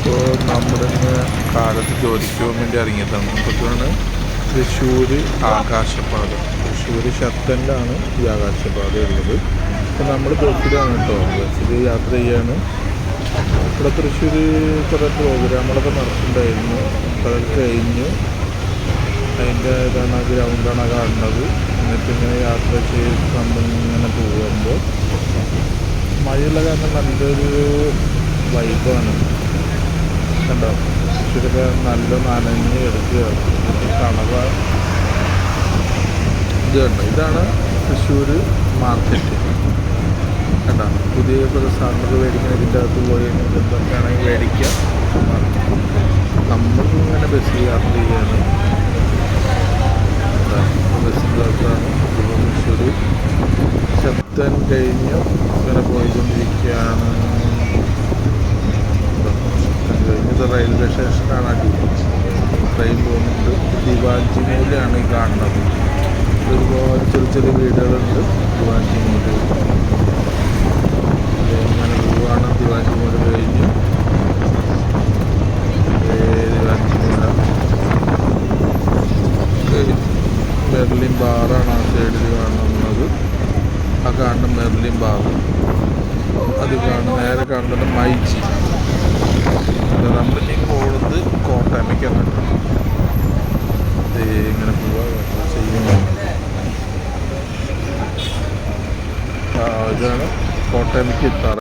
അപ്പോൾ നമ്മളിന്ന് കാലത്ത് ജോലിക്ക് പോകാൻ വേണ്ടി ഇറങ്ങിയതാണ്. നമുക്കാണ് തൃശ്ശൂർ ആകാശപാത. തൃശ്ശൂർ ശക്തനിലാണ് ഈ ആകാശപാത ഉള്ളത്. അപ്പോൾ നമ്മൾ ബസ്സിലാണ് കേട്ടോ, ബസ്സിൽ യാത്ര ചെയ്യാണ്. ഇവിടെ തൃശ്ശൂർ കുറേ പ്രോഗ്രാമുകളൊക്കെ നടക്കുന്നുണ്ടായിരുന്നു. അപ്പോൾ അത് കഴിഞ്ഞു. അതിൻ്റെ ഇതാണ് ആ ഗ്രൗണ്ടാണ് കാണുന്നത്. എന്നിട്ട് ഇങ്ങനെ യാത്ര ചെയ്ത് നമ്മളിങ്ങനെ പോകുമ്പോൾ മഴയുള്ള കാരണം നല്ലൊരു വൈബാണ്. കണ്ടോ, തൃശ്ശൂരൊക്കെ നല്ല നനഞ്ഞ് എടുക്കുകയാണ്. തണവ ഇത് കണ്ടോ, ഇതാണ് തൃശ്ശൂർ മാർക്കറ്റ്. കണ്ടോ, പുതിയ പുതിയ സാധനങ്ങൾ മേടിക്കാൻ ഇതിൻ്റെ അകത്ത് പോയി എന്തൊക്കെയാണെങ്കിൽ മേടിക്കാം. നമ്മളിങ്ങനെ ബസ്സിൽ യാത്ര ചെയ്യാണ്. ബസ്സിൻ്റെ അകത്താണ്. തൃശ്ശൂർ ശക്തൻ കഴിഞ്ഞ് ഇങ്ങനെ പോയിക്കൊണ്ടിരിക്കുകയാണ്. കഴിഞ്ഞത് റെയിൽവേ സ്റ്റേഷനാണ്. ട്രെയിൻ പോകുന്നുണ്ട്. ദിവാഞ്ചിമൂലയാണ് ഈ കാണുന്നത്. ഒരുപാട് ചെറിയ ചെറിയ വീടുകളുണ്ട് ദിവാഞ്ചിമൂല. ഇങ്ങനെ പോവുകയാണ്. ദിവാഞ്ചിമൂല കഴിഞ്ഞ് ദിവാഞ്ചിമൂല മെർലിൻ ബാറാണ് ആ സൈഡിൽ കാണുന്നത്. ആ കാണുന്ന മെർലിൻ ബാർ. അത് നേരെ കാണുന്നത് മൈജി. നമ്മളിലേക്ക് പോകുന്നത് കോട്ടയമൊക്കെയാണ്. ഇങ്ങനെ പോവുക ചെയ്യുന്നു. ഇതാണ് കോട്ടയമൊക്കെ എത്താറ്.